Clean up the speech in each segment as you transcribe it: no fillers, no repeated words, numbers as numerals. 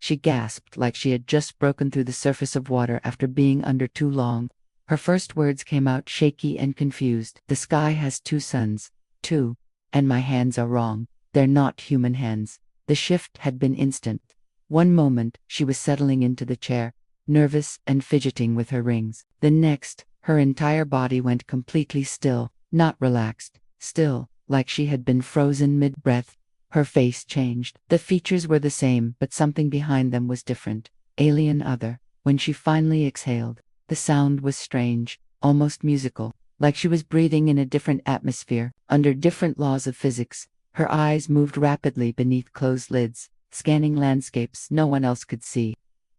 She gasped like she had just broken through the surface of water after being under too long. Her first words came out shaky and confused. The sky has two suns. Two. And my hands are wrong. They're not human hands. The shift had been instant. One moment, she was settling into the chair, nervous and fidgeting with her rings. The next, her entire body went completely still, not relaxed, still, like she had been frozen mid-breath. Her face changed. The features were the same, but something behind them was different. Alien, other. When she finally exhaled, the sound was strange, almost musical, like she was breathing in a different atmosphere, under different laws of physics. Her eyes moved rapidly beneath closed lids, scanning landscapes no one else could see.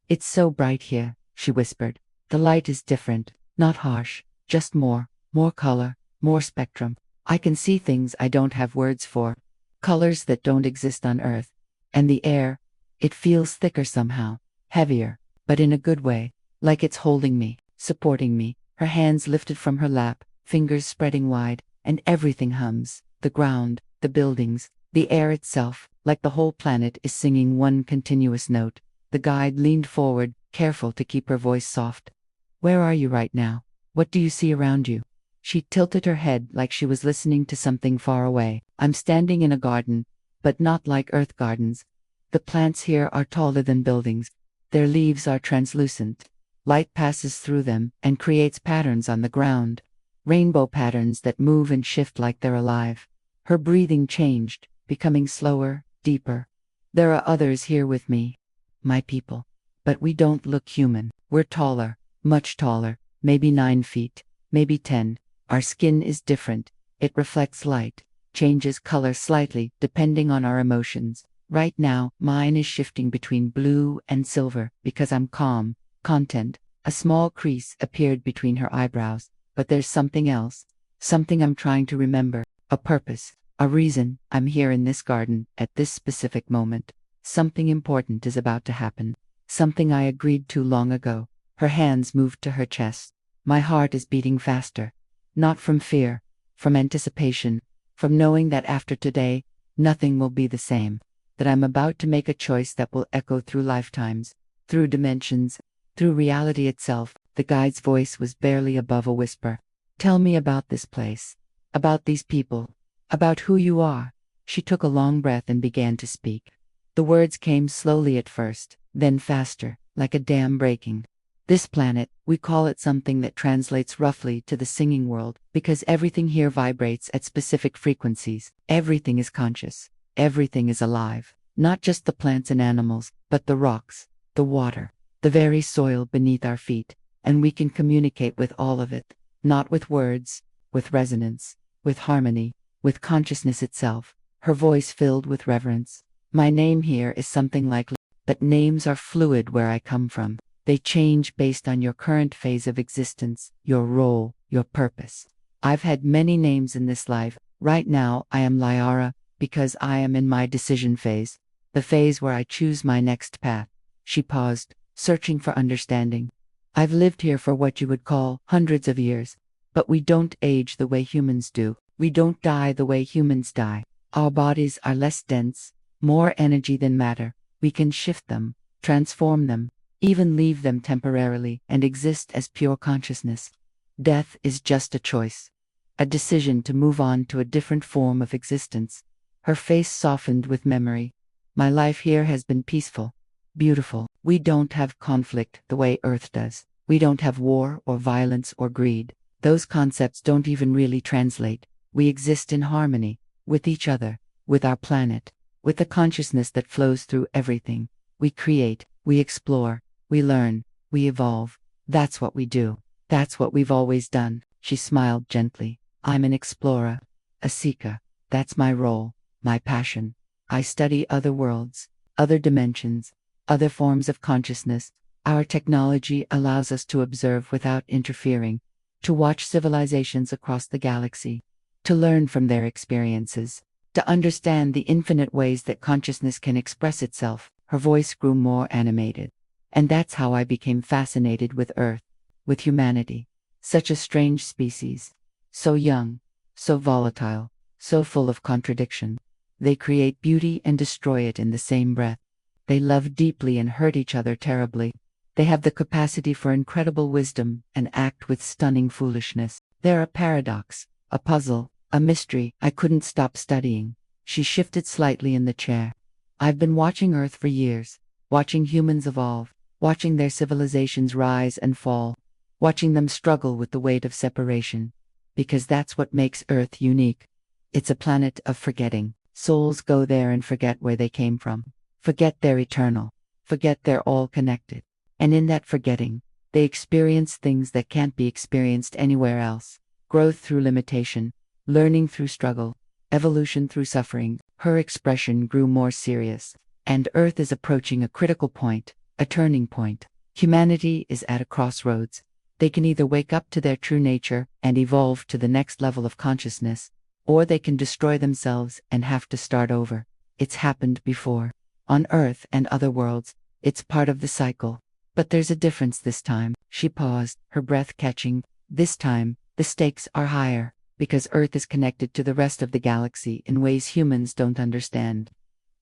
"It's so bright here," she whispered. "The light is different, not harsh, just more color, more spectrum. I can see things I don't have words for. Colors that don't exist on Earth. And the air, it feels thicker somehow, heavier, but in a good way, like it's holding me, supporting me." Her hands lifted from her lap, fingers spreading wide, and everything hums. The ground, the buildings, the air itself, like the whole planet is singing one continuous note. The guide leaned forward, careful to keep her voice soft. "Where are you right now? What do you see around you?" She tilted her head like she was listening to something far away. "I'm standing in a garden, but not like Earth gardens. The plants here are taller than buildings. Their leaves are translucent. Light passes through them and creates patterns on the ground. Rainbow patterns that move and shift like they're alive." Her breathing changed, becoming slower, deeper. "There are others here with me. My people. But we don't look human. We're taller, much taller, maybe 9 feet, maybe 10. Our skin is different. It reflects light, changes color slightly depending on our emotions. Right now, mine is shifting between blue and silver because I'm calm, content." A small crease appeared between her eyebrows. "But there's something else. Something I'm trying to remember. A purpose. A reason I'm here in this garden at this specific moment. Something important is about to happen. Something I agreed to long ago." Her hands moved to her chest. "My heart is beating faster. Not from fear, from anticipation, from knowing that after today, nothing will be the same. That I'm about to make a choice that will echo through lifetimes, through dimensions, through reality itself." The guide's voice was barely above a whisper. "Tell me about this place, about these people, about who you are." She took a long breath and began to speak. The words came slowly at first, then faster, like a dam breaking. "This planet, we call it something that translates roughly to the singing world, because everything here vibrates at specific frequencies. Everything is conscious. Everything is alive. Not just the plants and animals, but the rocks, the water, the very soil beneath our feet. And we can communicate with all of it. Not with words, with resonance, with harmony, with consciousness itself." Her voice filled with reverence. "My name here is something like, but names are fluid where I come from. They change based on your current phase of existence, your role, your purpose. I've had many names in this life. Right now I am Lyara, because I am in my decision phase, the phase where I choose my next path." She paused, searching for understanding. "I've lived here for what you would call hundreds of years, but we don't age the way humans do. We don't die the way humans die. Our bodies are less dense, more energy than matter. We can shift them, transform them, even leave them temporarily and exist as pure consciousness. Death is just a choice, a decision to move on to a different form of existence." Her face softened with memory. "My life here has been peaceful, beautiful. We don't have conflict the way Earth does. We don't have war or violence or greed. Those concepts don't even really translate. We exist in harmony, with each other, with our planet, with the consciousness that flows through everything. We create, we explore, we learn, we evolve. That's what we do. That's what we've always done." She smiled gently. "I'm an explorer, a seeker. That's my role, my passion. I study other worlds, other dimensions, other forms of consciousness. Our technology allows us to observe without interfering, to watch civilizations across the galaxy, to learn from their experiences, to understand the infinite ways that consciousness can express itself." Her voice grew more animated. "And that's how I became fascinated with Earth, with humanity. Such a strange species. So young, so volatile, so full of contradiction. They create beauty and destroy it in the same breath. They love deeply and hurt each other terribly. They have the capacity for incredible wisdom and act with stunning foolishness. They're a paradox, a puzzle, a mystery. I couldn't stop studying. She shifted slightly in the chair. I've been watching Earth for years, watching humans evolve, watching their civilizations rise and fall, watching them struggle with the weight of separation. Because that's what makes Earth unique. It's a planet of forgetting. Souls go there and forget where they came from. Forget they're eternal. Forget they're all connected. And in that forgetting, they experience things that can't be experienced anywhere else. Growth through limitation, learning through struggle, evolution through suffering. Her expression grew more serious. And Earth is approaching a critical point, a turning point. Humanity is at a crossroads. They can either wake up to their true nature and evolve to the next level of consciousness, or they can destroy themselves and have to start over. It's happened before. On Earth and other worlds, it's part of the cycle. But there's a difference this time. She paused, her breath catching. This time, the stakes are higher, because Earth is connected to the rest of the galaxy in ways humans don't understand.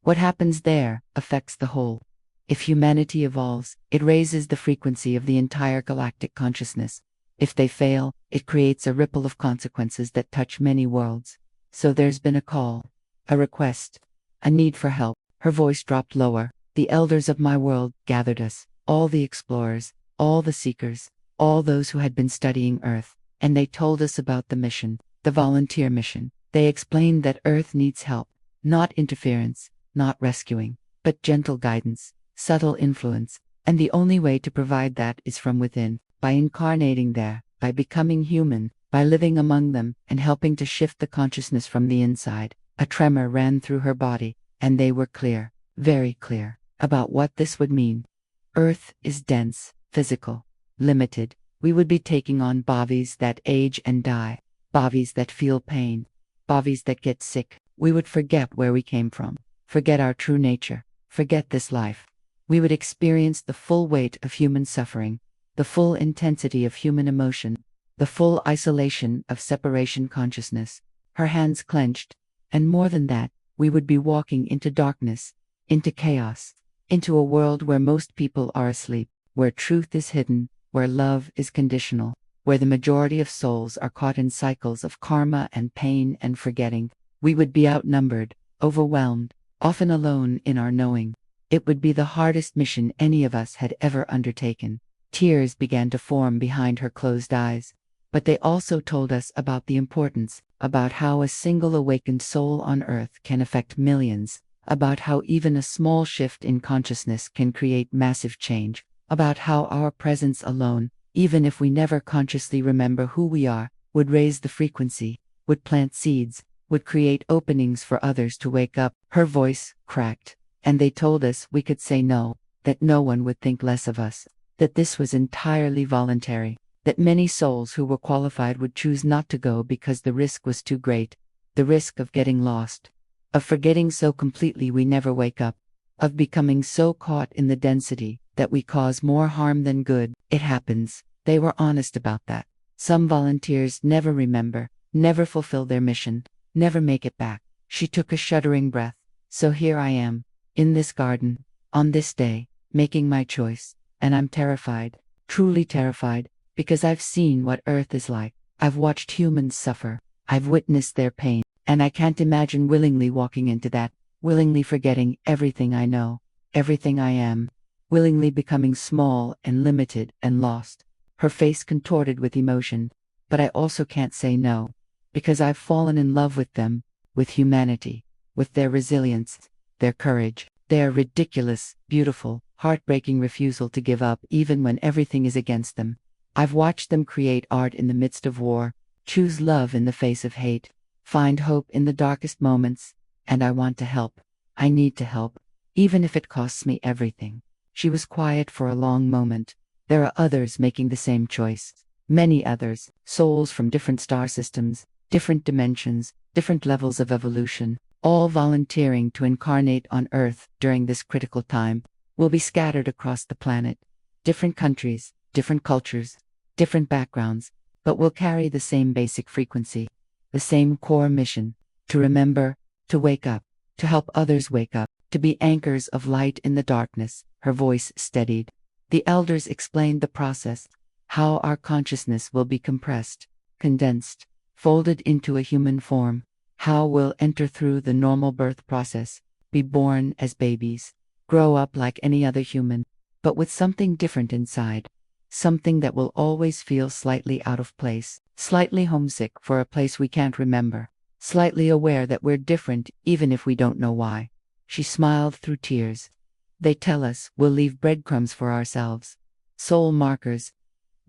What happens there affects the whole. If humanity evolves, it raises the frequency of the entire galactic consciousness. If they fail, it creates a ripple of consequences that touch many worlds. So there's been a call, a request, a need for help. Her voice dropped lower. The elders of my world gathered us, all the explorers, all the seekers, all those who had been studying Earth, and they told us about the mission, the volunteer mission. They explained that Earth needs help, not interference, not rescuing, but gentle guidance, subtle influence, and the only way to provide that is from within, by incarnating there, by becoming human, by living among them, and helping to shift the consciousness from the inside. A tremor ran through her body, and they were clear, very clear, about what this would mean. Earth is dense, physical, limited. We would be taking on bodies that age and die, bodies that feel pain, bodies that get sick. We would forget where we came from, forget our true nature, forget this life. We would experience the full weight of human suffering, the full intensity of human emotion, the full isolation of separation consciousness. Her hands clenched, and more than that, we would be walking into darkness, into chaos, into a world where most people are asleep, where truth is hidden, where love is conditional, where the majority of souls are caught in cycles of karma and pain and forgetting. We would be outnumbered, overwhelmed, often alone in our knowing. It would be the hardest mission any of us had ever undertaken. Tears began to form behind her closed eyes. But they also told us about the importance, about how a single awakened soul on Earth can affect millions, about how even a small shift in consciousness can create massive change, about how our presence alone, even if we never consciously remember who we are, would raise the frequency, would plant seeds, would create openings for others to wake up. Her voice cracked. And they told us we could say no, that no one would think less of us, that this was entirely voluntary, that many souls who were qualified would choose not to go because the risk was too great, the risk of getting lost, of forgetting so completely we never wake up, of becoming so caught in the density that we cause more harm than good. It happens. They were honest about that. Some volunteers never remember, never fulfill their mission, never make it back. She took a shuddering breath. So here I am, in this garden, on this day, making my choice, and I'm terrified, truly terrified, because I've seen what Earth is like. I've watched humans suffer, I've witnessed their pain, and I can't imagine willingly walking into that, willingly forgetting everything I know, everything I am, willingly becoming small and limited and lost. Her face contorted with emotion, but I also can't say no, because I've fallen in love with them, with humanity, with their resilience, their courage, their ridiculous, beautiful, heartbreaking refusal to give up even when everything is against them. I've watched them create art in the midst of war, choose love in the face of hate, find hope in the darkest moments, and I want to help. I need to help, even if it costs me everything. She was quiet for a long moment. There are others making the same choice. Many others, souls from different star systems, different dimensions, different levels of evolution, all volunteering to incarnate on Earth during this critical time, will be scattered across the planet. Different countries, different cultures, different backgrounds, but will carry the same basic frequency, the same core mission, to remember, to wake up, to help others wake up, to be anchors of light in the darkness. Her voice steadied. The elders explained the process, how our consciousness will be compressed, condensed, folded into a human form, how we'll enter through the normal birth process, be born as babies, grow up like any other human, but with something different inside, something that will always feel slightly out of place, slightly homesick for a place we can't remember, slightly aware that we're different even if we don't know why. She smiled through tears. They tell us we'll leave breadcrumbs for ourselves, soul markers,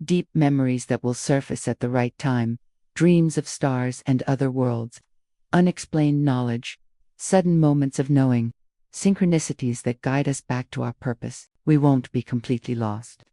deep memories that will surface at the right time, dreams of stars and other worlds, unexplained knowledge, sudden moments of knowing, synchronicities that guide us back to our purpose. We won't be completely lost.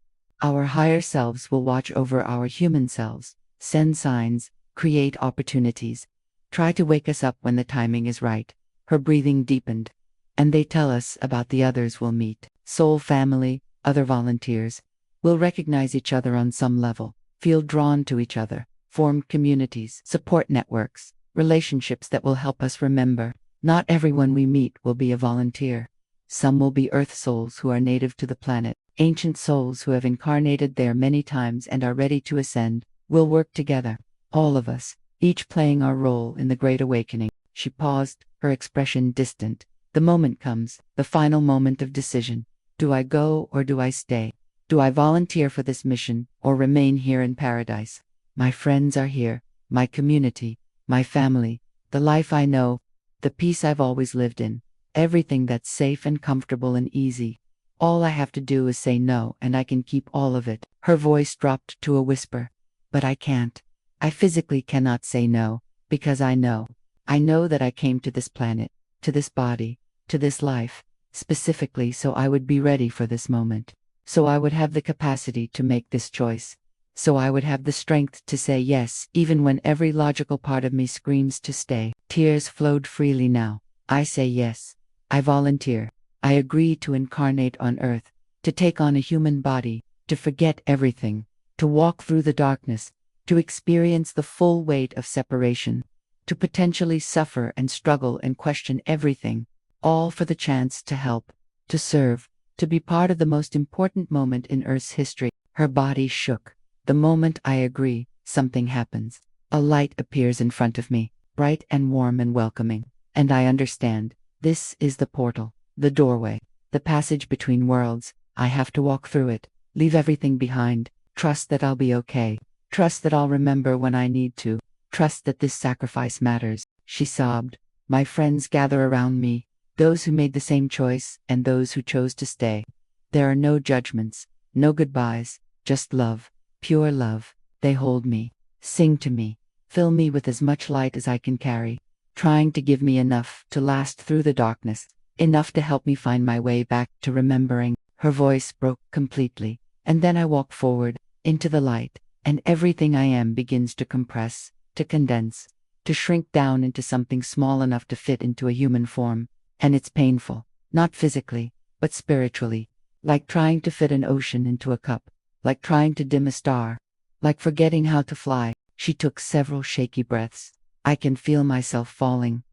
Our higher selves will watch over our human selves, send signs, create opportunities, try to wake us up when the timing is right. Her breathing deepened. And they tell us about the others we'll meet, soul family, other volunteers. We'll recognize each other on some level, feel drawn to each other, form communities, support networks, relationships that will help us remember. Not everyone we meet will be a volunteer. Some will be earth souls who are native to the planet, ancient souls who have incarnated there many times and are ready to ascend. We'll work together, all of us, each playing our role in the Great Awakening. She paused, her expression distant. The moment comes, the final moment of decision. Do I go or do I stay? Do I volunteer for this mission or remain here in paradise? My friends are here, my community, my family, the life I know, the peace I've always lived in, everything that's safe and comfortable and easy. All I have to do is say no and I can keep all of it. Her voice dropped to a whisper. But I can't. I physically cannot say no, because I know. I know that I came to this planet, to this body, to this life, specifically so I would be ready for this moment, so I would have the capacity to make this choice, so I would have the strength to say yes even when every logical part of me screams to stay. Tears flowed freely now. I say yes. I volunteer. I agree to incarnate on Earth, to take on a human body, to forget everything, to walk through the darkness, to experience the full weight of separation, to potentially suffer and struggle and question everything, all for the chance to help, to serve, to be part of the most important moment in Earth's history. Her body shook. The moment I agree, something happens. A light appears in front of me, bright and warm and welcoming. And I understand. This is the portal, the doorway, the passage between worlds. I have to walk through it, leave everything behind, trust that I'll be okay, trust that I'll remember when I need to, trust that this sacrifice matters. She sobbed. My friends gather around me, those who made the same choice and those who chose to stay. There are no judgments, no goodbyes, just love, pure love. They hold me, sing to me, fill me with as much light as I can carry, trying to give me enough to last through the darkness, enough to help me find my way back to remembering. Her voice broke completely, and then I walk forward, into the light, and everything I am begins to compress, to condense, to shrink down into something small enough to fit into a human form. And it's painful, not physically, but spiritually, like trying to fit an ocean into a cup, like trying to dim a star, like forgetting how to fly. She took several shaky breaths. I can feel myself falling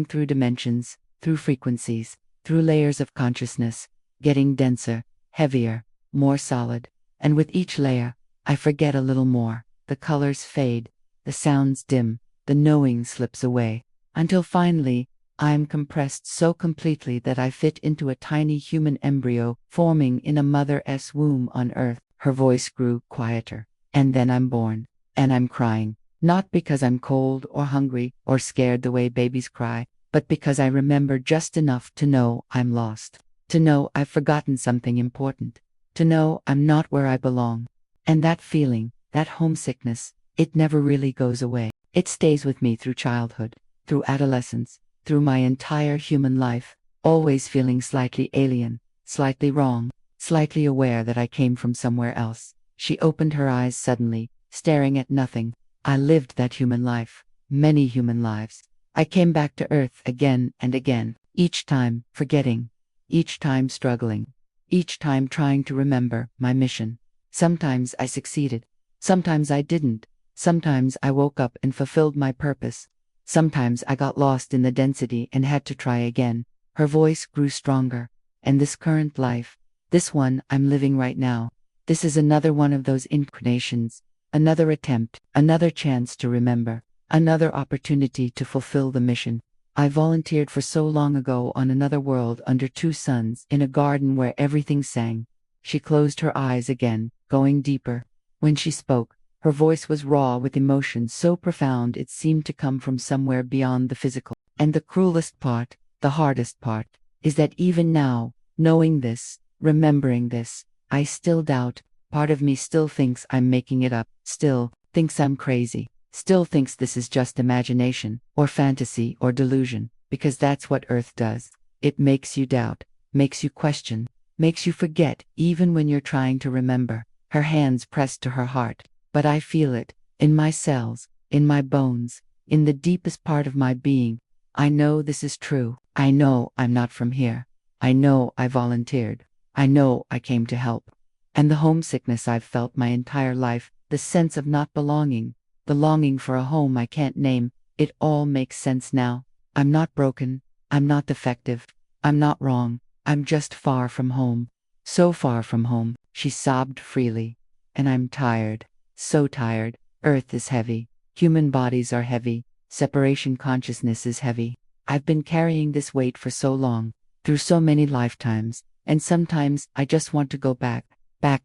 through dimensions, through frequencies, through layers of consciousness, getting denser, heavier, more solid. And with each layer, I forget a little more. The colors fade, the sounds dim, the knowing slips away, until finally, I am compressed so completely that I fit into a tiny human embryo forming in a mother's womb on Earth. Her voice grew quieter. And then I'm born. And I'm crying. Not because I'm cold or hungry or scared the way babies cry, but because I remember just enough to know I'm lost. To know I've forgotten something important. To know I'm not where I belong. And that feeling, that homesickness, it never really goes away. It stays with me through childhood, through adolescence, through my entire human life, always feeling slightly alien, slightly wrong, slightly aware that I came from somewhere else. She opened her eyes suddenly, staring at nothing. I lived that human life, many human lives. I came back to Earth again and again, each time forgetting, each time struggling, each time trying to remember my mission. Sometimes I succeeded, sometimes I didn't, sometimes I woke up and fulfilled my purpose. Sometimes I got lost in the density and had to try again. Her voice grew stronger. And this current life, this one I'm living right now, this is another one of those incarnations, another attempt, another chance to remember, another opportunity to fulfill the mission. I volunteered for so long ago on another world under two suns in a garden where everything sang. She closed her eyes again, going deeper. When she spoke, her voice was raw with emotion so profound it seemed to come from somewhere beyond the physical. And the cruelest part, the hardest part, is that even now, knowing this, remembering this, I still doubt. Part of me still thinks I'm making it up, still thinks I'm crazy, still thinks this is just imagination, or fantasy, or delusion, because that's what Earth does. It makes you doubt, makes you question, makes you forget, even when you're trying to remember. Her hands pressed to her heart, but I feel it, in my cells, in my bones, in the deepest part of my being. I know this is true. I know I'm not from here. I know I volunteered. I know I came to help. And the homesickness I've felt my entire life, the sense of not belonging, the longing for a home I can't name, it all makes sense now. I'm not broken. I'm not defective. I'm not wrong. I'm just far from home. So far from home, she sobbed freely. And I'm tired. So tired. Earth is heavy. Human bodies are heavy. Separation consciousness is heavy. I've been carrying this weight for so long, through so many lifetimes, and sometimes I just want to go back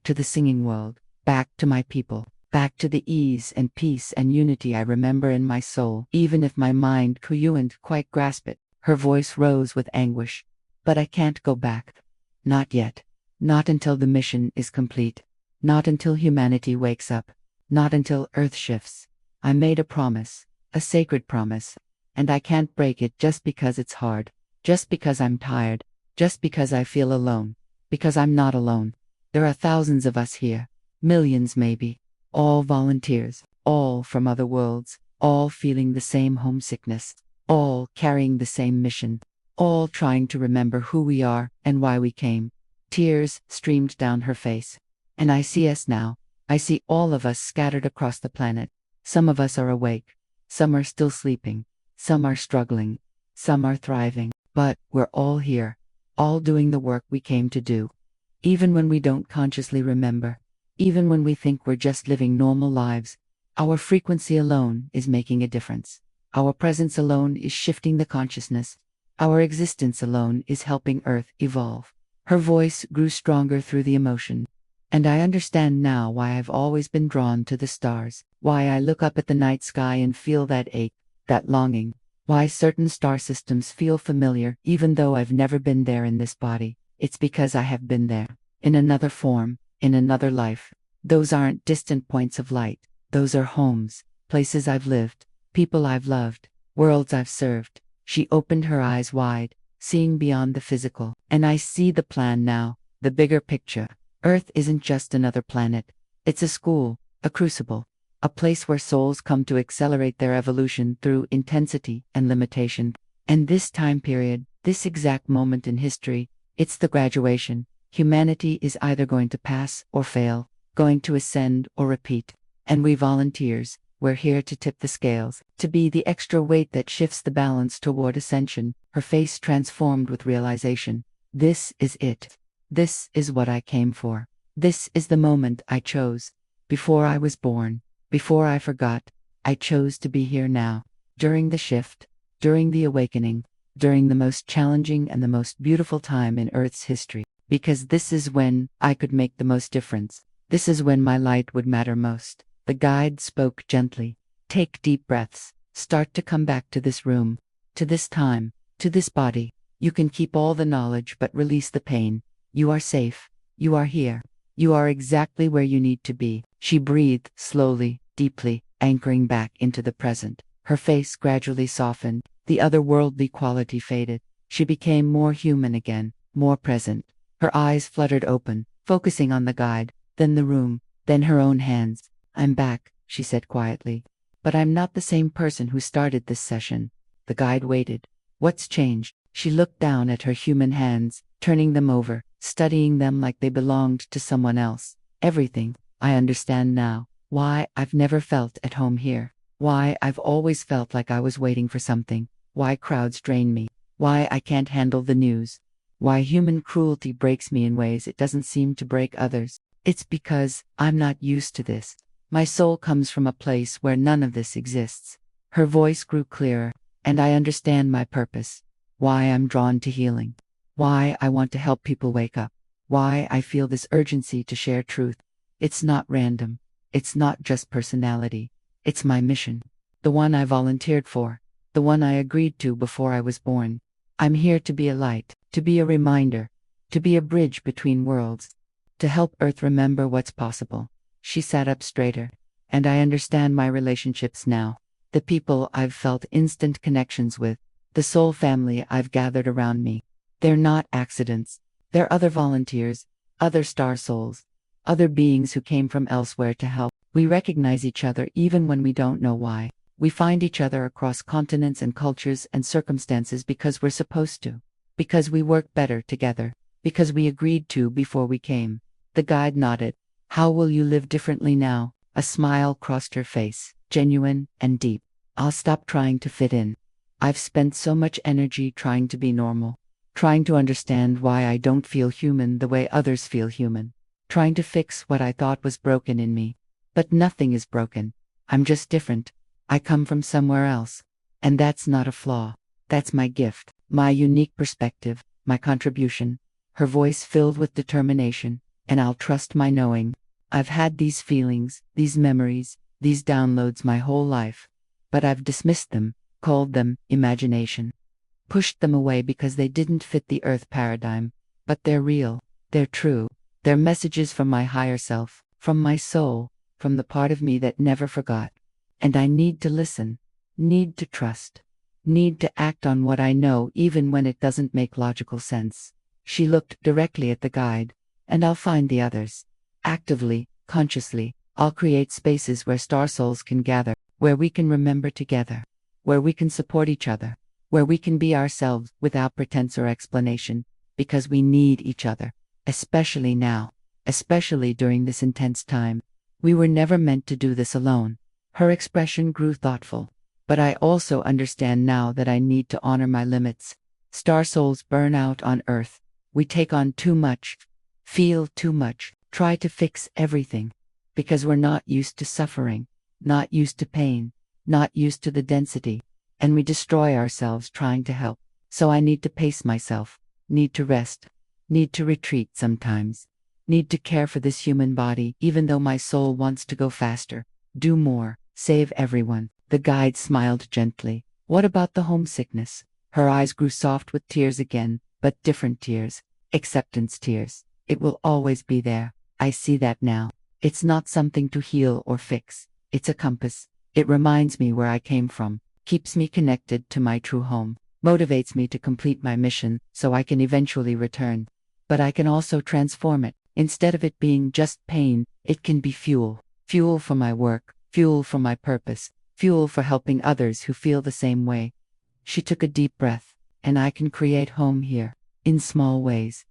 to the singing world, back to my people, back to the ease and peace and unity I remember in my soul, even if my mind couldn't quite grasp it. Her voice rose with anguish. But I can't go back. Not yet. Not until the mission is complete. Not until humanity wakes up. Not until Earth shifts. I made a promise, a sacred promise, and I can't break it just because it's hard, just because I'm tired, just because I feel alone, because I'm not alone. There are thousands of us here, millions maybe, all volunteers, all from other worlds, all feeling the same homesickness, all carrying the same mission, all trying to remember who we are and why we came. Tears streamed down her face. And I see us now. I see all of us scattered across the planet. Some of us are awake. Some are still sleeping. Some are struggling. Some are thriving. But we're all here, all doing the work we came to do. Even when we don't consciously remember, even when we think we're just living normal lives, our frequency alone is making a difference. Our presence alone is shifting the consciousness. Our existence alone is helping Earth evolve. Her voice grew stronger through the emotion. And I understand now why I've always been drawn to the stars, why I look up at the night sky and feel that ache, that longing, why certain star systems feel familiar even though I've never been there in this body. It's because I have been there, in another form, in another life. Those aren't distant points of light. Those are homes, places I've lived, people I've loved, worlds I've served. She opened her eyes wide, seeing beyond the physical. And I see the plan now, the bigger picture. Earth isn't just another planet. It's a school, a crucible, a place where souls come to accelerate their evolution through intensity and limitation. And this time period, this exact moment in history, it's the graduation. Humanity is either going to pass or fail, going to ascend or repeat. And we volunteers, we're here to tip the scales, to be the extra weight that shifts the balance toward ascension. Her face transformed with realization. This is it. This is what I came for. This is the moment I chose. Before I was born, before I forgot, I chose to be here now. During the shift, during the awakening, during the most challenging and the most beautiful time in Earth's history. Because this is when I could make the most difference. This is when my light would matter most. The guide spoke gently. Take deep breaths. Start to come back to this room, to this time, to this body. You can keep all the knowledge but release the pain. You are safe. You are here. You are exactly where you need to be. She breathed slowly, deeply, anchoring back into the present. Her face gradually softened. The otherworldly quality faded. She became more human again, more present. Her eyes fluttered open, focusing on the guide, then the room, then her own hands. I'm back, she said quietly. But I'm not the same person who started this session. The guide waited. What's changed? She looked down at her human hands, turning them over, studying them like they belonged to someone else. Everything. I understand now. Why I've never felt at home here. Why I've always felt like I was waiting for something. Why crowds drain me. why I can't handle the news, why human cruelty breaks me in ways it doesn't seem to break others. It's because I'm not used to this. My soul comes from a place where none of this exists. Her voice grew clearer, and I understand my purpose, why I'm drawn to healing, why I want to help people wake up, why I feel this urgency to share truth. It's not random. It's not just personality. It's my mission. The one I volunteered for. The one I agreed to before I was born. I'm here to be a light, to be a reminder, to be a bridge between worlds, to help Earth remember what's possible. She sat up straighter, and I understand my relationships now. The people I've felt instant connections with, the soul family I've gathered around me. They're not accidents. They're other volunteers, other star souls, other beings who came from elsewhere to help. We recognize each other even when we don't know why. We find each other across continents and cultures and circumstances because we're supposed to. Because we work better together. Because we agreed to before we came. The guide nodded. How will you live differently now? A smile crossed her face, genuine and deep. I'll stop trying to fit in. I've spent so much energy trying to be normal. Trying to understand why I don't feel human the way others feel human. Trying to fix what I thought was broken in me. But nothing is broken. I'm just different. I come from somewhere else. And that's not a flaw. That's my gift, my unique perspective, my contribution. Her voice filled with determination, and I'll trust my knowing. I've had these feelings, these memories, these downloads my whole life. But I've dismissed them, called them imagination. Pushed them away because they didn't fit the Earth paradigm. But they're real, they're true. They're messages from my higher self, from my soul, from the part of me that never forgot. And I need to listen, need to trust, need to act on what I know even when it doesn't make logical sense. She looked directly at the guide, and I'll find the others. Actively, consciously, I'll create spaces where star souls can gather, where we can remember together, where we can support each other, where we can be ourselves without pretense or explanation, because we need each other, especially now, especially during this intense time. We were never meant to do this alone. Her expression grew thoughtful. But I also understand now that I need to honor my limits. Star souls burn out on Earth. We take on too much, feel too much, try to fix everything. Because we're not used to suffering, not used to pain, not used to the density. And we destroy ourselves trying to help. So I need to pace myself, need to rest, need to retreat sometimes, need to care for this human body even though my soul wants to go faster, do more. Save everyone. The guide smiled gently. What about the homesickness? Her eyes grew soft with tears again, but different tears. Acceptance tears. It will always be there. I see that now. It's not something to heal or fix. It's a compass. It reminds me where I came from, keeps me connected to my true home, motivates me to complete my mission so I can eventually return. But I can also transform it. Instead of it being just pain, it can be fuel. Fuel for my work. Fuel for my purpose, fuel for helping others who feel the same way. She took a deep breath, and I can create home here, in small ways.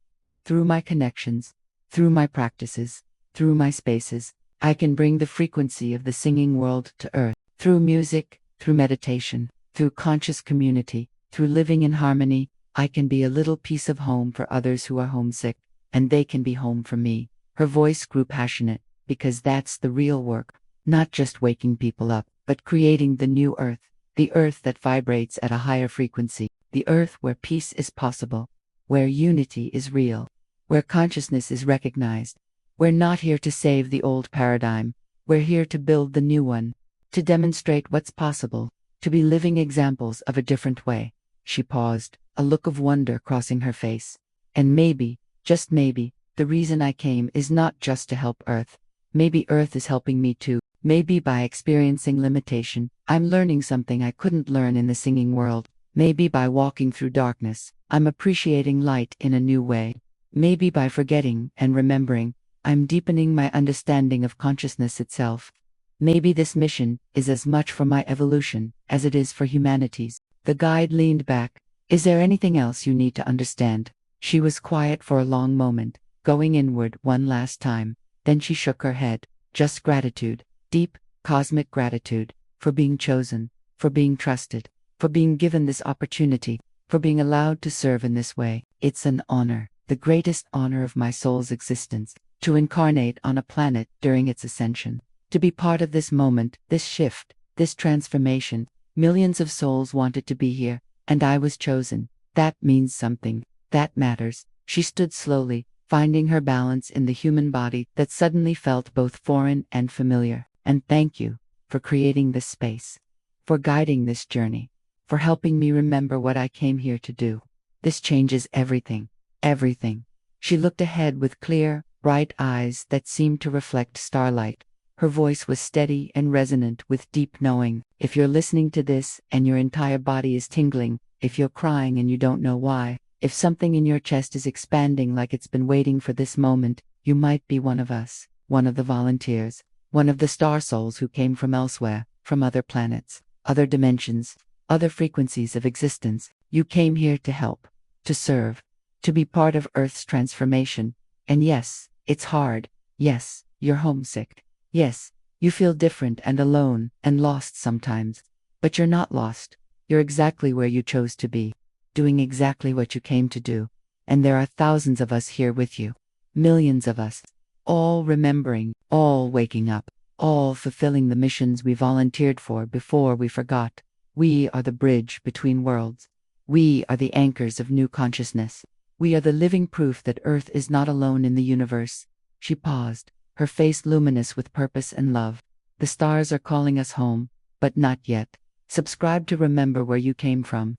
Through my connections, through my practices, through my spaces, I can bring the frequency of the singing world to Earth. Through music, through meditation, through conscious community, through living in harmony, I can be a little piece of home for others who are homesick, and they can be home for me. Her voice grew passionate, because that's the real work. Not just waking people up, but creating the new Earth, the Earth that vibrates at a higher frequency, the Earth where peace is possible, where unity is real, where consciousness is recognized. We're not here to save the old paradigm, we're here to build the new one, to demonstrate what's possible, to be living examples of a different way. She paused, a look of wonder crossing her face. And maybe, just maybe, the reason I came is not just to help Earth. Maybe Earth is helping me too. Maybe by experiencing limitation, I'm learning something I couldn't learn in the singing world. Maybe by walking through darkness, I'm appreciating light in a new way. Maybe by forgetting and remembering, I'm deepening my understanding of consciousness itself. Maybe this mission is as much for my evolution as it is for humanity's. The guide leaned back. Is there anything else you need to understand? She was quiet for a long moment, going inward one last time. Then she shook her head. Just gratitude. Deep, cosmic gratitude, for being chosen, for being trusted, for being given this opportunity, for being allowed to serve in this way. It's an honor, the greatest honor of my soul's existence, to incarnate on a planet during its ascension. To be part of this moment, this shift, this transformation. Millions of souls wanted to be here, and I was chosen. That means something. That matters. She stood slowly, finding her balance in the human body that suddenly felt both foreign and familiar. And thank you for creating this space, for guiding this journey, for helping me remember what I came here to do. This changes everything. Everything. She looked ahead with clear, bright eyes that seemed to reflect starlight. Her voice was steady and resonant with deep knowing. If you're listening to this and your entire body is tingling, if you're crying and you don't know why, if something in your chest is expanding like it's been waiting for this moment, you might be one of us, one of the volunteers, one of the star souls who came from elsewhere, from other planets, other dimensions, other frequencies of existence. You came here to help, to serve, to be part of Earth's transformation. And yes, it's hard. Yes, you're homesick. Yes, you feel different and alone and lost sometimes. But you're not lost. You're exactly where you chose to be, doing exactly what you came to do. And there are thousands of us here with you. Millions of us. All remembering, all waking up, all fulfilling the missions we volunteered for before we forgot. We are the bridge between worlds. We are the anchors of new consciousness. We are the living proof that Earth is not alone in the universe. She paused, her face luminous with purpose and love. The stars are calling us home, but not yet. Subscribe to remember where you came from.